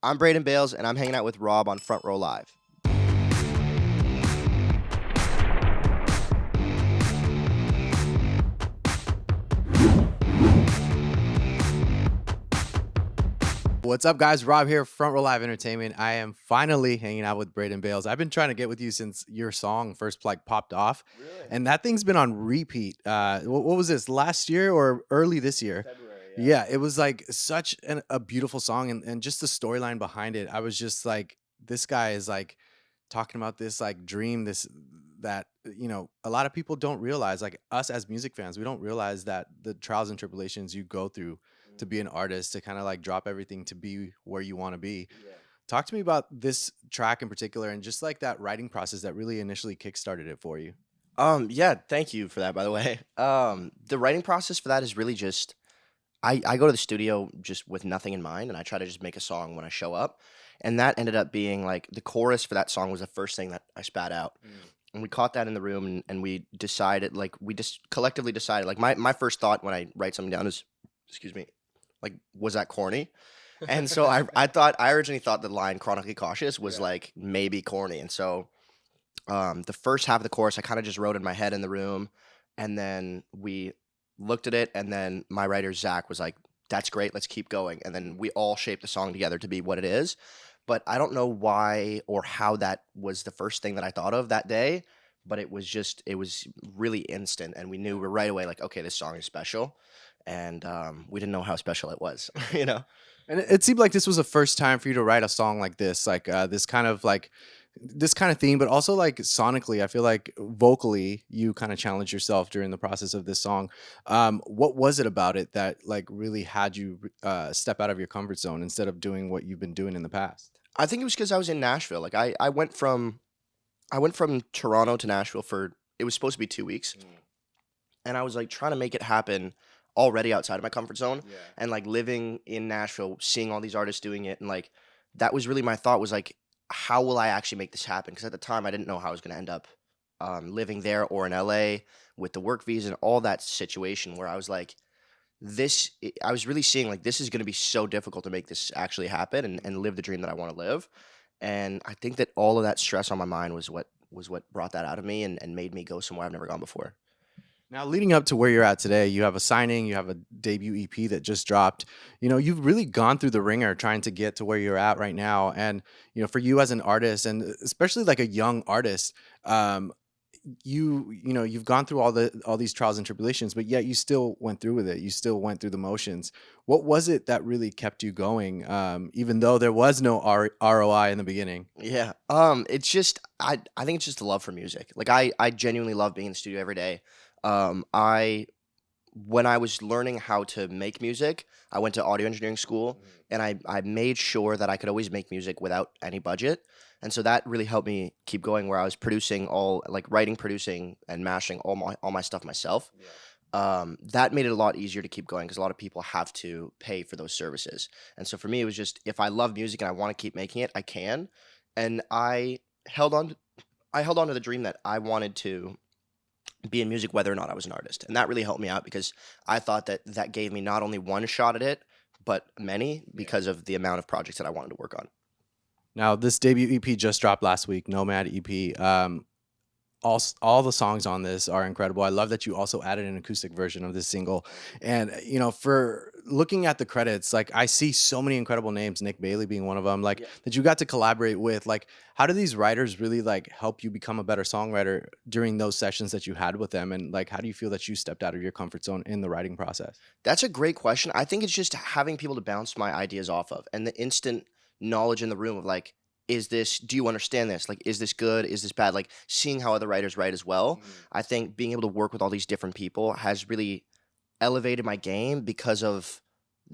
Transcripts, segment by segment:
I'm Braden Bales, and I'm hanging out with Rob on Front Row Live. What's up, guys? Rob here, Front Row Live Entertainment. I am finally hanging out with Braden Bales. I've been trying to get with you since your song first popped off, Really? and that thing's been on repeat. What was this, last year or early this year? February, Yeah, it was like such a beautiful song, and just the storyline behind it. I was just like, this guy is like talking about this like dream, this that a lot of people don't realize. Like us as music fans, we don't realize that the trials and tribulations you go through to be an artist, to kind of like drop everything to be where you want to be. Yeah. Talk to me about this track in particular and just like that writing process that really initially kickstarted it for you. Yeah, thank you for that, by the way. The writing process for that is really just I go to the studio just with nothing in mind, and I try to just make a song when I show up. And that ended up being like the chorus for that song was the first thing that I spat out. And we caught that in the room, and we decided, like, we just collectively decided, like, my first thought when I write something down is, excuse me, like, was that corny? And so I originally thought the line "chronically cautious" was like maybe corny, and so the first half of the chorus I kind of just wrote in my head in the room, and then we looked at it, and then my writer Zach was like, "That's great, let's keep going," and then we all shaped the song together to be what it is. But I don't know why or how that was the first thing that I thought of that day, but it was really instant, and we knew right away, like, okay, this song is special, and we didn't know how special it was, you know. And it seemed like this was the first time for you to write a song like this, like this kind of theme, but also like sonically. I feel like vocally, you kind of challenged yourself during the process of this song. What was it about it that like really had you step out of your comfort zone instead of doing what you've been doing in the past? I think it was because I was in Nashville. Like I went from Toronto to Nashville for it was supposed to be 2 weeks, and I was like trying to make it happen already outside of my comfort zone, Yeah. and like living in Nashville, seeing all these artists doing it, and like that was really my thought was like, how will I actually make this happen? Because at the time I didn't know how I was going to end up living there or in LA with the work visa and all that situation where I was like, I was really seeing like this is going to be so difficult to make this actually happen and live the dream that I want to live. And I think that all of that stress on my mind was what brought that out of me and made me go somewhere I've never gone before. Now, leading up to where you're at today, you have a signing, you have a debut EP that just dropped. You've really gone through the ringer trying to get to where you're at right now. And, for you as an artist, and especially like a young artist, um, you've gone through all these trials and tribulations, but yet you still went through with it. You still went through the motions. What was it that really kept you going, even though there was no ROI in the beginning? Yeah. It's just I think it's just a love for music. Like I genuinely love being in the studio every day. I when I was learning how to make music, I went to audio engineering school, and I made sure that I could always make music without any budget. And so that really helped me keep going where I was producing all like writing, producing and mashing all my stuff myself. That made it a lot easier to keep going because a lot of people have to pay for those services. And so for me, it was just if I love music and I want to keep making it, I can. And held on I held on to the dream that I wanted to be in music whether or not I was an artist. And that really helped me out because I thought that that gave me not only one shot at it, but many because of the amount of projects that I wanted to work on. Now, this debut EP just dropped last week, Nomad EP. All the songs on this are incredible. I love that you also added an acoustic version of this single. And for looking at the credits, like I see so many incredible names, Nick Bailey being one of them, like that you got to collaborate with. Like, how do these writers really like help you become a better songwriter during those sessions that you had with them? And like, how do you feel that you stepped out of your comfort zone in the writing process? That's a great question. I think it's just having people to bounce my ideas off of and the instant knowledge in the room of like, do you understand this? Like, is this good? Is this bad? Like, seeing how other writers write as well. I think being able to work with all these different people has really elevated my game because of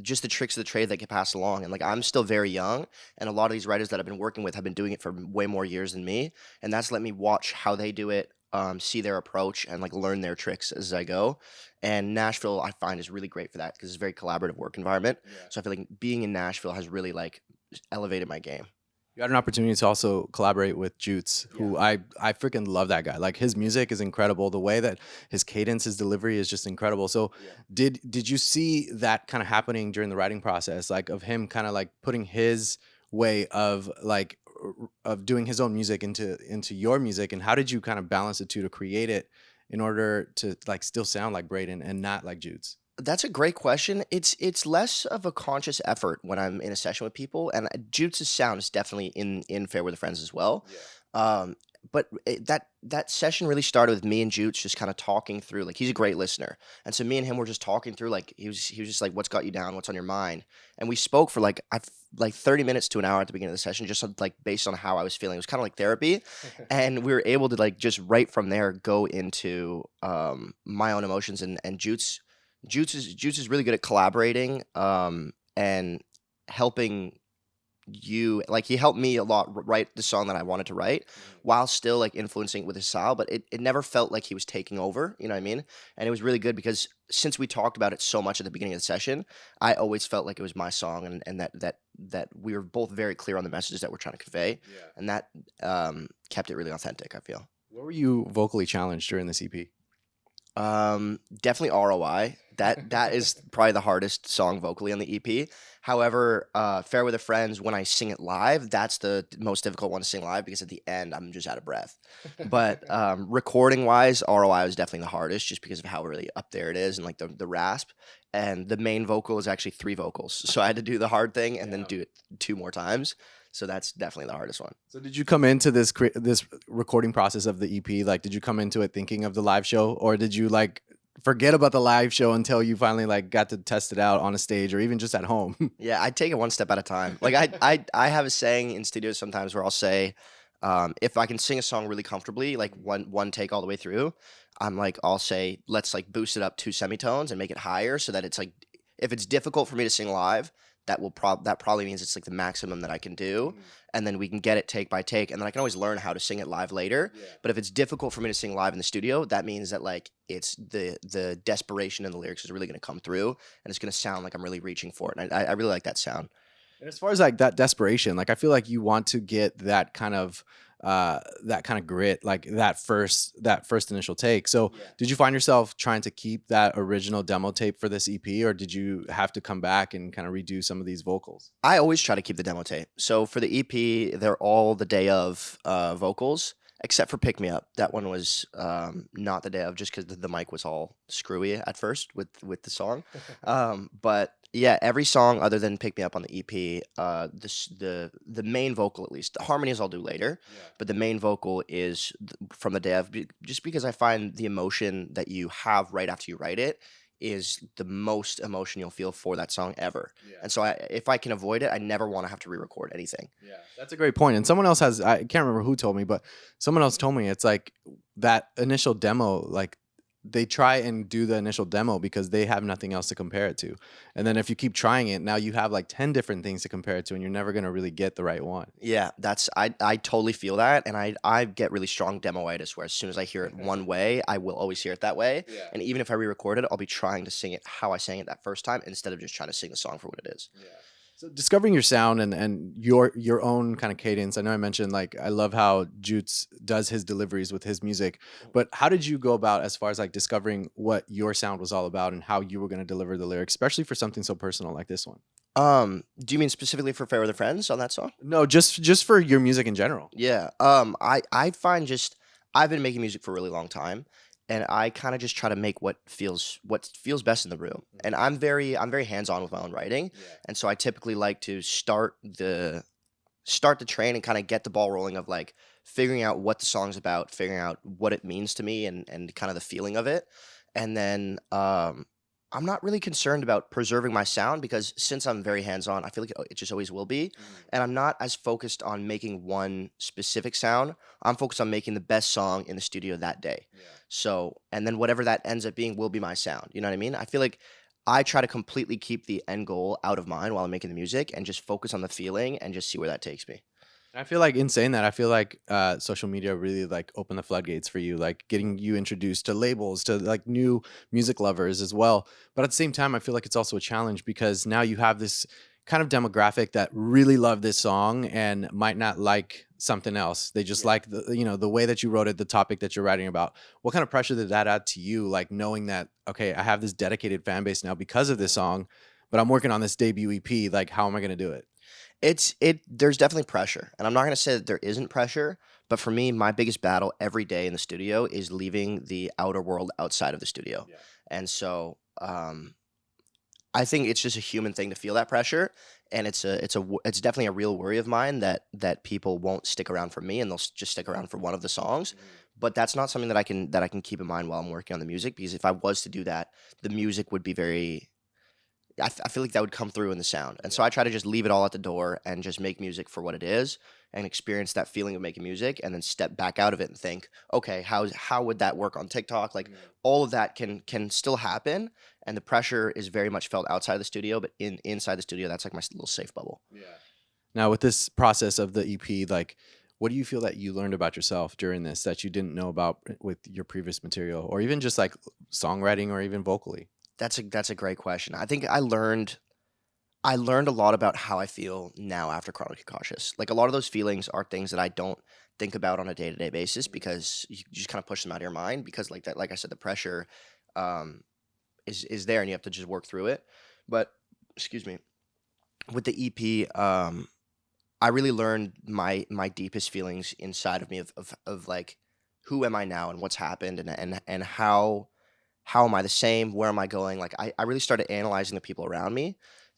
just the tricks of the trade that get passed along. And like, I'm still very young, and a lot of these writers that I've been working with have been doing it for way more years than me. And that's let me watch how they do it, see their approach, and like learn their tricks as I go. And Nashville, I find, is really great for that because it's a very collaborative work environment. So I feel like being in Nashville has really like elevated my game. You had an opportunity to also collaborate with Juice, who I freaking love that guy. Like his music is incredible. The way that his cadence, his delivery is just incredible. So did you see that kind of happening during the writing process, like of him kind of like putting his way of like of doing his own music into your music, and how did you kind of balance the two to create it in order to like still sound like Braden and not like Jude's? That's a great question. It's less of a conscious effort when I'm in a session with people, and Jute's sound is definitely in Fair with the Friends as well. Um, but that session really started with me and Jutes just kind of talking through. Like he's a great listener, and so me and him were just talking through. Like he was just like, "What's got you down? What's on your mind?" And we spoke for like 30 minutes to an hour at the beginning of the session, just like based on how I was feeling. It was kind of like therapy, and we were able to like just right from there go into my own emotions and Jutes is really good at collaborating, and helping you like, he helped me a lot write the song that I wanted to write, while still, like, influencing with his style, but it never felt like he was taking over, you know what I mean? And it was really good because since we talked about it so much at the beginning of the session, I always felt like it was my song and that we were both very clear on the messages that we're trying to convey, and that, kept it really authentic, I feel. Where were you vocally challenged during this EP? Definitely ROI. That is probably the hardest song vocally on the EP. However, Fair with the Friends, when I sing it live, that's the most difficult one to sing live because at the end I'm just out of breath. But recording wise, ROI was definitely the hardest just because of how really up there it is and like the rasp. And the main vocal is actually three vocals. So I had to do the hard thing and then do it two more times. So that's definitely the hardest one. So did you come into this recording process of the EP, like did you come into it thinking of the live show, or did you like forget about the live show until you finally like got to test it out on a stage or even just at home? Yeah, I take it one step at a time. Like I have a saying in studios sometimes where I'll say, if I can sing a song really comfortably, like one take all the way through, I'll say let's like boost it up two semitones and make it higher so that it's like if it's difficult for me to sing live, that probably means it's like the maximum that I can do, and then we can get it take by take, and then I can always learn how to sing it live later. But if it's difficult for me to sing live in the studio, that means that like it's the desperation in the lyrics is really going to come through, and it's going to sound like I'm really reaching for it. And I really like that sound. And as far as like that desperation, like I feel like you want to get that kind of grit, like that first initial take. So did you find yourself trying to keep that original demo tape for this EP, or did you have to come back and kind of redo some of these vocals? I always try to keep the demo tape. So for the EP, they're all the day of vocals, except for Pick Me Up. That one was not the day of, just because the mic was all screwy at first with the song. But yeah, every song other than Pick Me Up on the EP, the main vocal at least, the harmonies I'll do later, but the main vocal is from the day of, just because I find the emotion that you have right after you write it is the most emotion you'll feel for that song ever. And so if I can avoid it, I never want to have to re-record anything. Yeah, that's a great point. And someone else has, I can't remember who told me, but someone else told me it's like that initial demo, like they try and do the initial demo because they have nothing else to compare it to. And then if you keep trying it, now you have like 10 different things to compare it to, and you're never going to really get the right one. Yeah, I totally feel that, and I get really strong demoitis where as soon as I hear it one way, I will always hear it that way. And even if I re-record it, I'll be trying to sing it how I sang it that first time instead of just trying to sing the song for what it is. So discovering your sound and your own kind of cadence. I know I mentioned like I love how Jutes does his deliveries with his music, but how did you go about as far as like discovering what your sound was all about and how you were going to deliver the lyrics, especially for something so personal like this one? Do you mean specifically for Fair with the Friends on that song? No, just for your music in general. Yeah. I find just I've been making music for a really long time, and I kind of just try to make what feels best in the room. And I'm very hands-on with my own writing, and so I typically like to start the train and kind of get the ball rolling of like figuring out what the song's about, figuring out what it means to me, and kind of the feeling of it, and then I'm not really concerned about preserving my sound because since I'm very hands-on, I feel like it just always will be. And I'm not as focused on making one specific sound. I'm focused on making the best song in the studio that day. So, and then whatever that ends up being will be my sound. You know what I mean? I feel like I try to completely keep the end goal out of mind while I'm making the music and just focus on the feeling and just see where that takes me. I feel like in saying that, I feel like social media really like opened the floodgates for you, like getting you introduced to labels, to like new music lovers as well. But at the same time, I feel like it's also a challenge because now you have this kind of demographic that really love this song and might not like something else. They just like the way that you wrote it, the topic that you're writing about. What kind of pressure did that add to you? Like knowing that, okay, I have this dedicated fan base now because of this song, but I'm working on this debut EP. Like, how am I going to do it? There's definitely pressure, and I'm not gonna say that there isn't pressure, but for me, my biggest battle every day in the studio is leaving the outer world outside of the studio. Yeah. And so, I think it's just a human thing to feel that pressure, and it's definitely a real worry of mine that people won't stick around for me and they'll just stick around for one of the songs. But that's not something that I can keep in mind while I'm working on the music, because if I was to do that, the music would be very I feel like that would come through in the sound. And so Yeah. I try to just leave it all at the door and just make music for what it is and experience that feeling of making music and then step back out of it and think, okay, how would that work on TikTok? Like all of that can still happen, and the pressure is very much felt outside the studio, but inside the studio that's like my little safe bubble. Yeah. Now, with this process of the EP, like, what do you feel that you learned about yourself during this that you didn't know about with your previous material, or even just like songwriting or even vocally? That's a great question. I think I learned a lot about how I feel now after Chronically Cautious. Like a lot of those feelings are things that I don't think about on a day-to-day basis because you just kind of push them out of your mind because like that, like I said, the pressure um, is there and you have to just work through it. But excuse me, with the EP, I really learned my deepest feelings inside of me of like who am I now and what's happened and how am I the same? Where am I going? Like I really started analyzing the people around me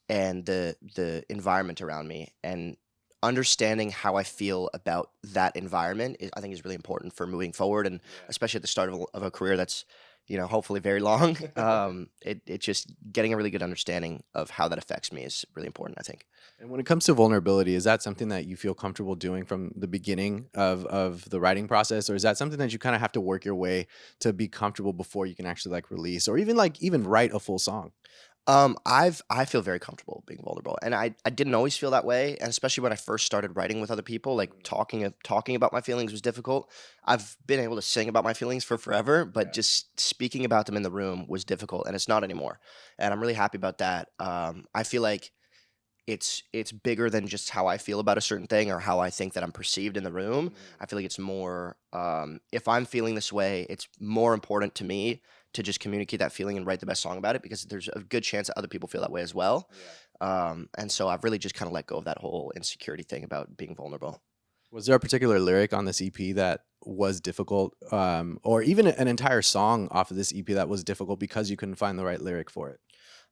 and the environment around me and understanding how I feel about that environment I think is really important for moving forward and especially at the start of a career that's hopefully very long. It just getting a really good understanding of how that affects me is really important, I think. And when it comes to vulnerability, is that something that you feel comfortable doing from the beginning of the writing process, or is that something that you kind of have to work your way to be comfortable before you can actually like release or even write a full song? I feel very comfortable being vulnerable, and I didn't always feel that way, and especially when I first started writing with other people, like talking about my feelings was difficult. I've been able to sing about my feelings for forever, but just speaking about them in the room was difficult, and it's not anymore. And I'm really happy about that. I feel like it's bigger than just how I feel about a certain thing or how I think that I'm perceived in the room. I feel like it's more if I'm feeling this way, it's more important to me to just communicate that feeling and write the best song about it because there's a good chance that other people feel that way as well. And so I've really just kind of let go of that whole insecurity thing about being vulnerable. Was there a particular lyric on this EP that was difficult, or even an entire song off of this EP that was difficult because you couldn't find the right lyric for it?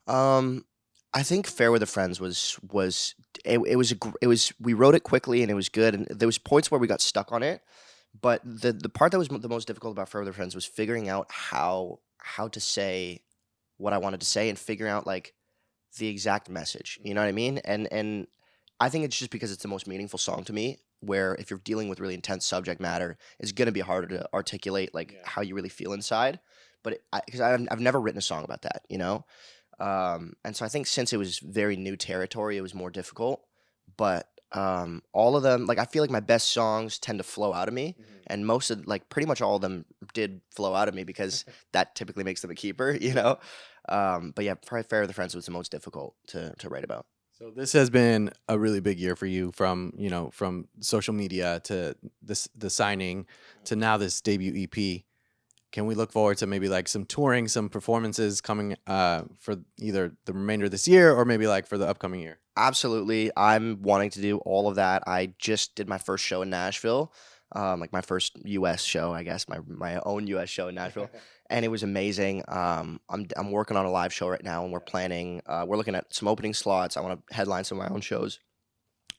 Um, I think "Fair with the Friends" was it was it was we wrote it quickly and it was good and there was points where we got stuck on it, but the part that was the most difficult about "Fair with the Friends" was figuring out how to say what I wanted to say and figuring out like the exact message. You know what I mean? And I think it's just because it's the most meaningful song to me. Where if you're dealing with really intense subject matter, it's gonna be harder to articulate like how you really feel inside. But because I've never written a song about that, and so I think since it was very new territory, it was more difficult. But all of them, like I feel like my best songs tend to flow out of me, and most of like pretty much all of them did flow out of me because that typically makes them a keeper, you know. But yeah, probably "Fair of the Friends" was the most difficult to write about. So this has been a really big year for you, from from social media to the signing to now this debut EP. Can we look forward to maybe like some touring, some performances coming for either the remainder of this year or maybe like for the upcoming year? Absolutely. I'm wanting to do all of that. I just did my first show in Nashville, like my first US show, I guess, my own US show in Nashville, and it was amazing. I'm working on a live show right now, and we're looking at some opening slots. I want to headline some of my own shows,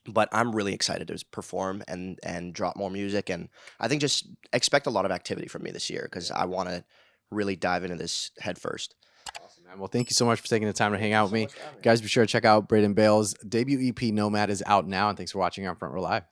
but I'm really excited to perform and drop more music, and I think just expect a lot of activity from me this year because I want to really dive into this head first. Awesome, man. Well, thank you so much for taking the time to hang out with me. Guys, be sure to check out Braden Bales' debut EP, Nomad, is out now. And thanks for watching on Front Row Live.